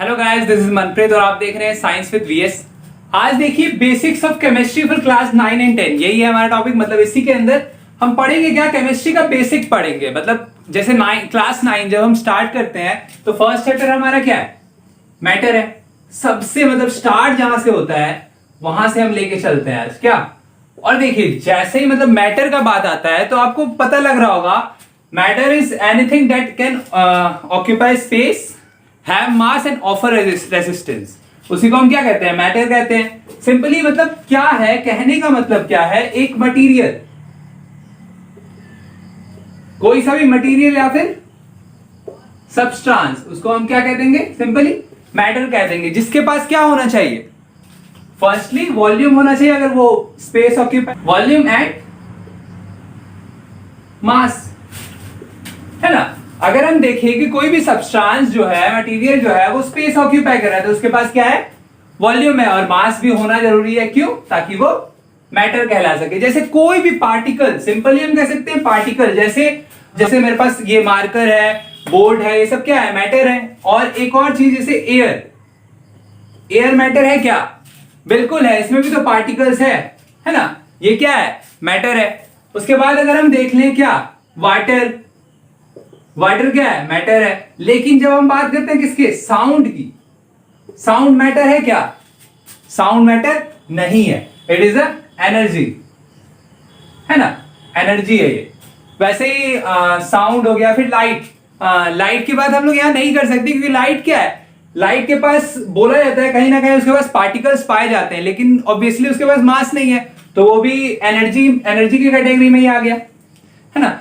Hello guys, this is Manpreet और आप देख रहे हैं साइंस विद वीएस। आज देखिए basics of chemistry for class 9 and 10, यही है हमारा टॉपिक। मतलब इसी के अंदर हम पढ़ेंगे क्या, केमिस्ट्री का बेसिक पढ़ेंगे। मतलब जैसे क्लास 9 जब हम स्टार्ट करते हैं तो फर्स्ट चैप्टर हमारा क्या है, मैटर है। सबसे मतलब स्टार्ट जहां से होता है वहां से हम लेके चलते हैं आज क्या। और देखिए जैसे ही मतलब मैटर का बात आता है तो आपको पता लग रहा होगा, matter is anything that can occupy space, have mass and offer resistance. उसी को हम क्या कहते हैं, मैटर कहते हैं। सिंपली मतलब क्या है, कहने का मतलब क्या है, एक मटेरियल, कोई सा भी मटेरियल या फिर सब्सटेंस, उसको हम क्या कह देंगे, सिंपली मैटर कह देंगे। जिसके पास क्या होना चाहिए, फर्स्टली वॉल्यूम होना चाहिए, अगर वो space occupy, volume and mass, है ना। अगर हम देखें कि कोई भी सब्सटेंस जो है, मटेरियल जो है, वो स्पेस ऑक्यूपाई कर रहा है तो उसके पास क्या है, वॉल्यूम है। और मास भी होना जरूरी है, क्यों, ताकि वो मैटर कहला सके। जैसे कोई भी पार्टिकल, सिंपली हम कह सकते हैं पार्टिकल, जैसे मेरे पास ये मार्कर है, बोर्ड है, ये सब क्या है, मैटर है। और एक और चीज जैसे एयर मैटर है क्या, बिल्कुल है, इसमें भी तो पार्टिकल्स है ना, ये क्या है, मैटर है। उसके बाद अगर हम देख लें क्या, वाटर क्या है, मैटर है। लेकिन जब हम बात करते हैं किसके, साउंड की, साउंड मैटर है क्या, साउंड मैटर नहीं है, इट इज अ एनर्जी, है ना, एनर्जी है ये। वैसे ही साउंड हो गया। फिर लाइट की बात हम लोग यहां नहीं कर सकते, क्योंकि लाइट क्या है, लाइट के पास बोला जाता है कहीं ना कहीं उसके पास पार्टिकल्स पाए जाते हैं, लेकिन ऑब्वियसली उसके पास मास नहीं है, तो वो भी एनर्जी की कैटेगरी में ही आ गया, है ना।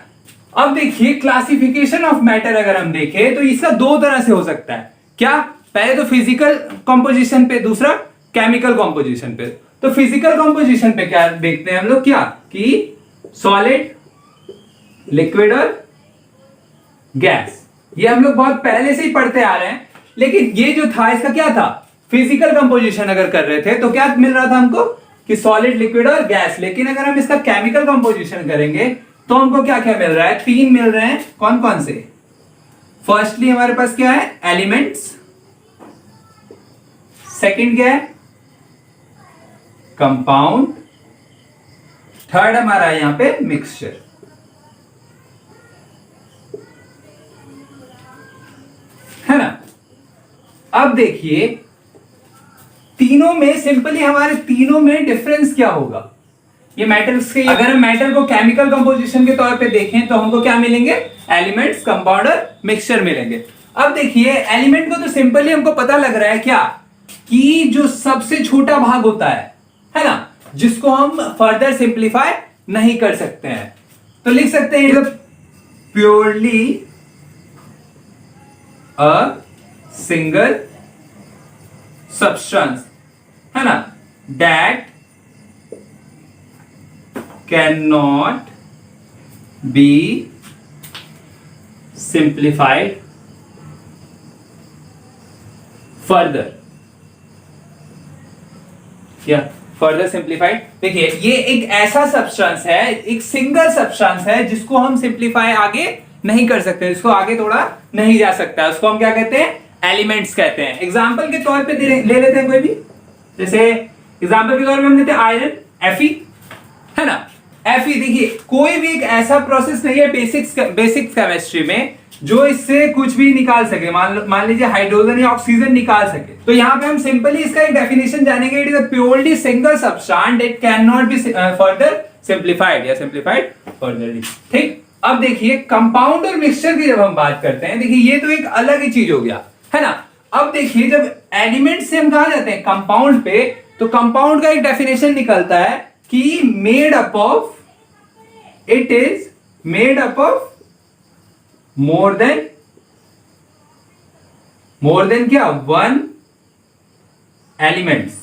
अब देखिए क्लासिफिकेशन ऑफ मैटर अगर हम देखें तो इसका दो तरह से हो सकता है। क्या, पहले तो फिजिकल कंपोजिशन पे, दूसरा केमिकल कंपोजिशन पे। तो फिजिकल कंपोजिशन पे क्या देखते हैं हम लोग, क्या कि सॉलिड, लिक्विड और गैस। ये हम लोग बहुत पहले से ही पढ़ते आ रहे हैं, लेकिन ये जो था इसका क्या था, फिजिकल कंपोजिशन अगर कर रहे थे तो क्या मिल रहा था हमको कि सॉलिड, लिक्विड और गैस। लेकिन अगर हम इसका केमिकल कंपोजिशन करेंगे तो हमको क्या क्या मिल रहा है, तीन मिल रहे हैं। कौन कौन से, फर्स्टली हमारे पास क्या है, एलिमेंट्स, सेकंड क्या है, कंपाउंड, थर्ड हमारा यहां पे मिक्सचर, है ना। अब देखिए तीनों में, सिंपली हमारे तीनों में डिफरेंस क्या होगा, ये मैटर्स के। अगर हम मैटर को केमिकल कंपोजिशन के तौर पे देखें तो हमको क्या मिलेंगे, एलिमेंट्स, कंपाउंड और मिक्सचर मिलेंगे। अब देखिए एलिमेंट को तो सिंपली हमको पता लग रहा है क्या, कि जो सबसे छोटा भाग होता है ना, जिसको हम फर्दर सिंप्लीफाई नहीं कर सकते हैं, तो लिख सकते हैं प्योरली अ सिंगल सब्सटेंस, है ना, that cannot be simplified further, या फर्दर सिंप्लीफाइड। देखिए ये एक ऐसा सब्सटेंस है, एक सिंगल सब्सटेंस है जिसको हम सिंप्लीफाई आगे नहीं कर सकते, जिसको आगे थोड़ा नहीं जा सकता, उसको हम क्या कहते हैं, एलिमेंट्स कहते हैं। एग्जांपल के तौर पे ले लेते हैं कोई भी, जैसे एग्जांपल के तौर पे हम लेते हैं आयरन, Fe, है ना। Fe देखिए कोई भी एक ऐसा प्रोसेस नहीं है बेसिक्स केमिस्ट्री में जो इससे कुछ भी निकाल सके, मान लीजिए हाइड्रोजन या ऑक्सीजन निकाल सके। तो यहां पे हम सिंपली इसका एक डेफिनेशन जानेंगे, it is a purely single substance that can not be further simplified या सिंप्लीफाइड फर्दरली, ठीक। अब देखिए कंपाउंड और मिक्सचर की जब हम बात करते हैं, देखिए ये तो एक अलग ही चीज हो गया, है ना। अब देखिए जब एलिमेंट से हम कहा जाते हैं कंपाउंड पे, तो कंपाउंड का एक डेफिनेशन निकलता है कि made up of, it is made up of more than क्या, वन एलिमेंट्स,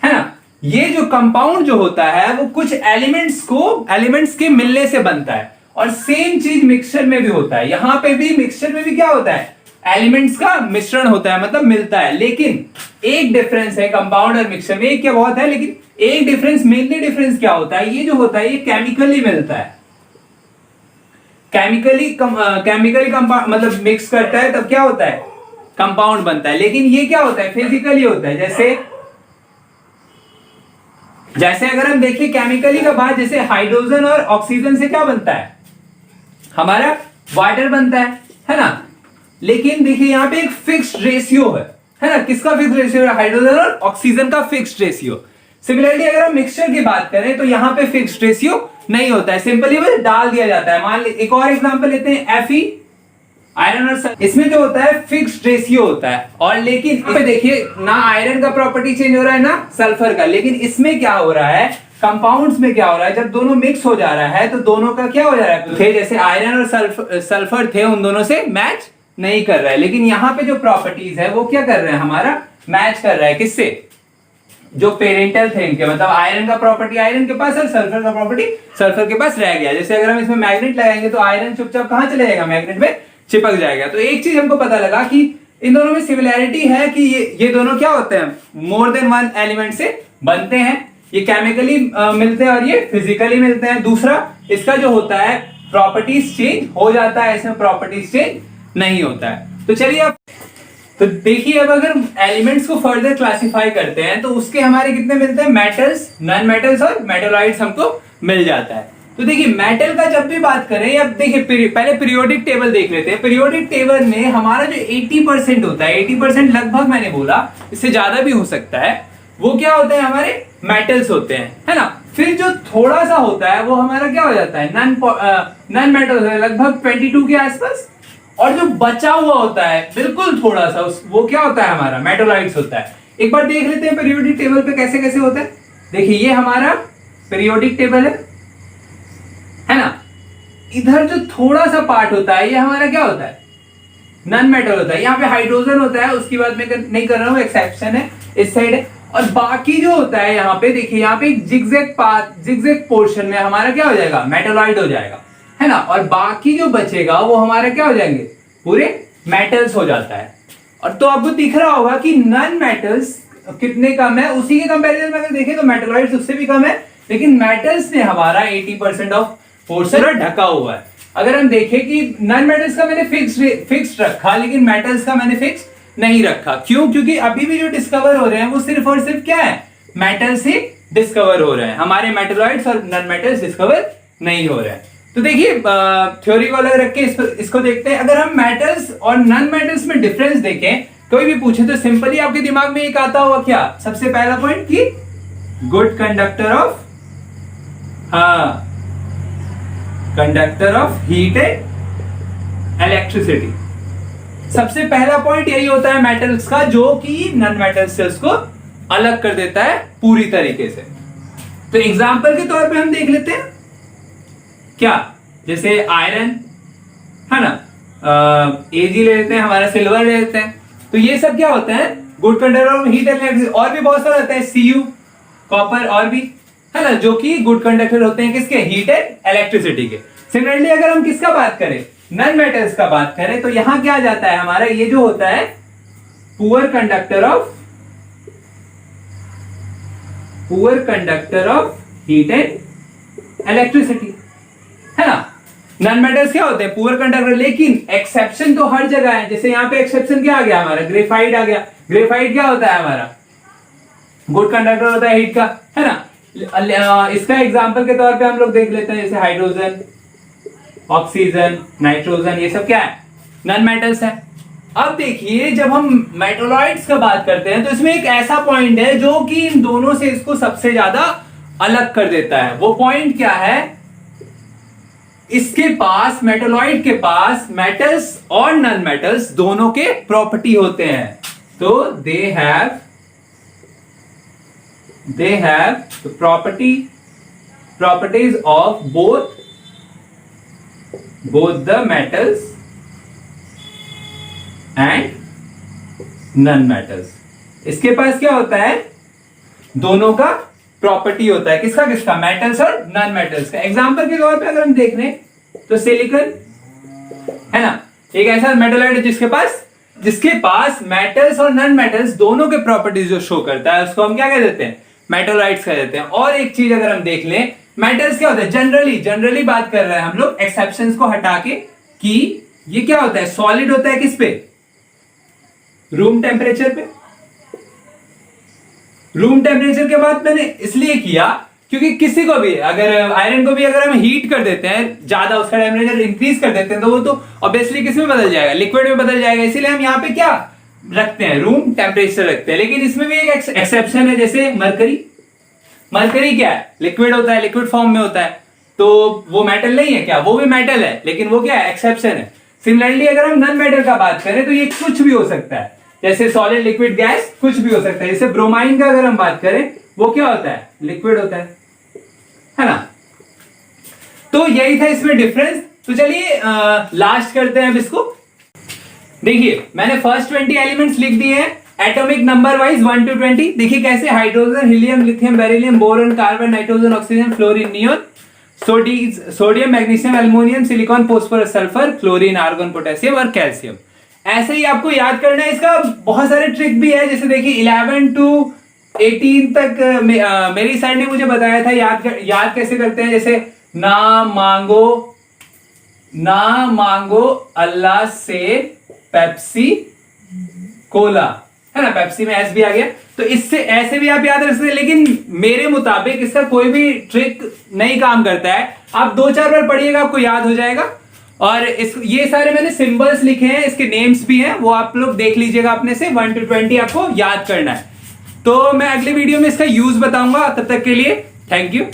है ना। ये जो कंपाउंड जो होता है वो कुछ एलिमेंट्स के मिलने से बनता है। और सेम चीज मिक्सचर में भी होता है। यहां पे भी मिक्सचर में भी क्या होता है, एलिमेंट्स का मिश्रण होता है, मतलब मिलता है। लेकिन एक डिफरेंस है कंपाउंड और मिक्सचर में, एक क्या बहुत है, लेकिन एक डिफरेंस, मेनली डिफरेंस क्या होता है, ये जो होता है ये केमिकली मिलता है। केमिकली मतलब मिक्स करता है तब क्या होता है, कंपाउंड बनता है। लेकिन ये क्या होता है, फिजिकली होता है। जैसे अगर हम देखिए केमिकली का बात, जैसे हाइड्रोजन और ऑक्सीजन से क्या बनता है, हमारा वाटर बनता है ना। लेकिन देखिए यहां पे एक फिक्स्ड रेशियो है ना। किसका फिक्स्ड रेशियो है, हाइड्रोजन और ऑक्सीजन का फिक्स्ड रेशियो। सिमिलरली अगर हम मिक्सचर की बात करें तो यहां पे फिक्स्ड रेशियो नहीं होता है, सिंपली बस डाल दिया जाता है। मान लीजिए एक और एग्जांपल लेते हैं, Fe आयरन और सल्फर, इसमें जो होता है फिक्स्ड रेशियो होता है। और लेकिन इसमें देखिए ना आयरन का प्रॉपर्टी चेंज हो रहा है ना सल्फर का। लेकिन इसमें क्या हो रहा है, कंपाउंड्स में क्या हो रहा है, जब दोनों मिक्स हो जा रहा है तो दोनों का क्या हो जा रहा है, थे जैसे आयरन और सल्फर थे, उन दोनों से मैच नहीं कर रहा है। लेकिन यहाँ पे जो प्रॉपर्टीज है वो क्या कर रहे हैं, हमारा मैच कर रहा है। किससे, जो पेरेंटल थे इनके, मतलब आयरन का प्रॉपर्टी आयरन के पास और सल्फर का प्रॉपर्टी सल्फर के पास रह गया। जैसे अगर हम इसमें मैग्नेट लगाएंगे तो आयरन चुपचाप कहां चले जाएगा, मैग्नेट में चिपक जाएगा। तो एक चीज हमको पता लगा कि इन दोनों में सिमिलैरिटी है कि ये दोनों क्या होते हैं, मोर देन वन एलिमेंट से बनते हैं। ये केमिकली मिलते हैं और ये फिजिकली मिलते हैं। दूसरा, इसका जो होता है प्रॉपर्टीज चेंज हो जाता है, इसमें प्रॉपर्टीज चेंज नहीं होता है। तो चलिए अब तो देखिए, अब अगर एलिमेंट्स को फर्दर क्लासिफाई करते हैं तो उसके हमारे कितने मिलते हैं, मेटल्स, नॉन मेटल्स और मेटलॉइड्स हमको मिल जाता है। तो देखिए मेटल का जब भी बात करें, अब देखिए पहले पीरियोडिक टेबल देख लेते हैं। पीरियोडिक टेबल में हमारा जो 80% होता है, 80% लगभग मैंने बोला, इससे ज्यादा भी हो सकता है, वो क्या होते हैं, हमारे मेटल्स होते हैं, है ना। फिर जो थोड़ा सा होता है वो हमारा क्या हो जाता है, नॉन मेटल्स, लगभग 22 के आसपास। और जो बचा हुआ होता है बिल्कुल थोड़ा सा, वो क्या होता है, हमारा मेटलॉइड्स होता है। एक बार देख लेते हैं पीरियोडिक टेबल पे कैसे कैसे होता है। देखिए ये हमारा पीरियोडिक टेबल है ना। इधर जो थोड़ा सा पार्ट होता है ये हमारा क्या होता है, नॉन मेटल होता है। यहाँ पे हाइड्रोजन होता है, उसकी बात मैं नहीं कर रहा हूँ, एक्सेप्शन है, इस साइड है। और बाकी जो होता है यहाँ पे देखिए, यहाँ पे जिगजैग पार्ट, जिगजैग पोर्शन में हमारा क्या हो जाएगा, मेटलॉइड हो जाएगा, है ना। और बाकी जो बचेगा वो हमारा क्या हो जाएंगे, पूरे मेटल्स हो जाता है। और तो आपको दिख रहा होगा कि नॉन मेटल्स कितने कम है, उसी के कंपैरिजन में अगर देखें तो मेटलॉइड्स उससे भी कम है। लेकिन मेटल्स ने हमारा 80% ऑफ पोर्शन ढका हुआ है। अगर हम देखें कि नॉन मेटल्स का मैंने फिक्स्ड रखा, लेकिन मेटल्स का मैंने फिक्स नहीं रखा। क्यों, क्योंकि अभी भी जो डिस्कवर हो रहे हैं वो सिर्फ और सिर्फ क्या है, मेटल्स ही डिस्कवर हो रहे हैं, हमारे मेटलॉइड्स और नॉन मेटल्स डिस्कवर नहीं हो रहे हैं। तो देखिए थ्योरी को अलग रख के इसको देखते हैं। अगर हम मेटल्स और नॉन मेटल्स में डिफरेंस देखें, कोई भी पूछे तो सिंपली आपके दिमाग में एक आता होगा क्या, सबसे पहला पॉइंट कि गुड कंडक्टर ऑफ, हाँ, conductor of heat and electricity. सबसे पहला पॉइंट यही होता है मेटल्स का, जो कि नॉन मेटल्स से उसको अलग कर देता है पूरी तरीके से। तो एग्जांपल के तौर पे हम देख लेते हैं क्या, जैसे आयरन है ना, एजी ले लेते हैं, हमारा सिल्वर ले लेते हैं। तो ये सब क्या होते हैं, good conductor of heat and electricity. और भी बहुत सारे होते हैं, Cu, कॉपर और भी, है ना, जो कि गुड कंडक्टर होते हैं किसके, हीट एंड इलेक्ट्रिसिटी के। सिमिलरली अगर हम किसका बात करें, नॉन मेटल्स का बात करें, तो यहां क्या जाता है हमारा, ये जो होता है poor conductor of heat and electricity, है ना। नॉन मेटल्स क्या होते हैं, पुअर कंडक्टर। लेकिन एक्सेप्शन तो हर जगह है। जैसे यहाँ पे एक्सेप्शन क्या आ गया हमारा, ग्रेफाइट आ गया। ग्रेफाइट क्या होता है हमारा, गुड कंडक्टर होता है हीट का, है ना। इसका एग्जांपल के तौर पे हम लोग देख लेते हैं, जैसे हाइड्रोजन, ऑक्सीजन, नाइट्रोजन, ये सब क्या है, नॉन मेटल्स है। अब देखिए जब हम मेटलॉइड्स का बात करते हैं तो इसमें एक ऐसा पॉइंट है जो कि इन दोनों से इसको सबसे ज्यादा अलग कर देता है। वो पॉइंट क्या है, इसके पास, मेटलॉइड के पास, मेटल्स और नॉन मेटल्स दोनों के प्रॉपर्टी होते हैं। तो they have the properties of both the metals and non-metals। इसके पास क्या होता है, दोनों का प्रॉपर्टी होता है, किसका किसका, मेटल्स और नॉन मेटल्स का। एग्जांपल के तौर पे अगर हम देख रहे हैं तो सिलिकॉन, है ना, एक ऐसा मेटलॉइड है जिसके पास मेटल्स और नॉन मेटल्स दोनों के प्रॉपर्टीज जो शो करता है, उसको हम क्या कह देते हैं, मेटलॉइड्स कह देते हैं। और एक चीज अगर हम देख लें, मेटल्स क्या होता है, जनरली बात कर रहे हैं हम लोग एक्सेप्शंस को हटा के, कि ये क्या होता है, सॉलिड होता है किस पे, रूम टेम्परेचर पे। रूम टेम्परेचर के बाद मैंने इसलिए किया क्योंकि किसी को भी अगर आयरन को भी अगर हम हीट कर देते हैं, ज्यादा उसका टेम्परेचर इंक्रीज कर देते हैं, तो वो तो ऑब्वियसली किस में बदल जाएगा, लिक्विड में बदल जाएगा। इसीलिए हम यहाँ पे क्या रखते हैं, रूम टेम्परेचर रखते हैं। लेकिन इसमें भी एक एक्सेप्शन है, जैसे मरकरी। मरकरी क्या है, लिक्विड होता है, लिक्विड फॉर्म में होता है, तो वो मेटल नहीं है क्या, वो भी मेटल है, लेकिन वो क्या है, एक्सेप्शन है। सिमिलरली अगर हम नॉन मेटल का बात करें तो ये कुछ भी हो सकता है, जैसे सॉलिड, लिक्विड, गैस, कुछ भी हो सकता है। जैसे ब्रोमाइन का अगर हम बात करें, वो क्या होता है, लिक्विड होता है ना। तो यही था इसमें डिफरेंस। तो चलिए लास्ट करते हैं अब इसको। देखिए मैंने फर्स्ट 20 एलिमेंट्स लिख दिए हैं एटॉमिक नंबर वाइज 1 to 20। देखिए कैसे, hydrogen, helium, lithium, beryllium, boron, carbon, nitrogen, oxygen, fluorine, neon, sodium, magnesium, aluminium, silicon, phosphorus, sulphur, chlorine, argon, potassium और कैल्शियम। ऐसे ही आपको याद करना है। इसका बहुत सारे ट्रिक भी है, जैसे देखिए 11 to 18 तक मेरी सर ने मुझे बताया था याद कैसे करते हैं। जैसे ना मांगो अल्लाह से पेप्सी कोला, है ना, पेप्सी में एस भी आ गया, तो इससे ऐसे भी आप याद रख सकते हैं। लेकिन मेरे मुताबिक इसका कोई भी ट्रिक नहीं काम करता है। आप 2-4 बार पढ़िएगा, आपको याद हो जाएगा। और ये सारे मैंने सिंबल्स लिखे हैं, इसके नेम्स भी हैं, वो आप लोग देख लीजिएगा अपने से। 1 to 20 आपको याद करना है। तो मैं अगले वीडियो में इसका यूज बताऊंगा। तब तक के लिए थैंक यू।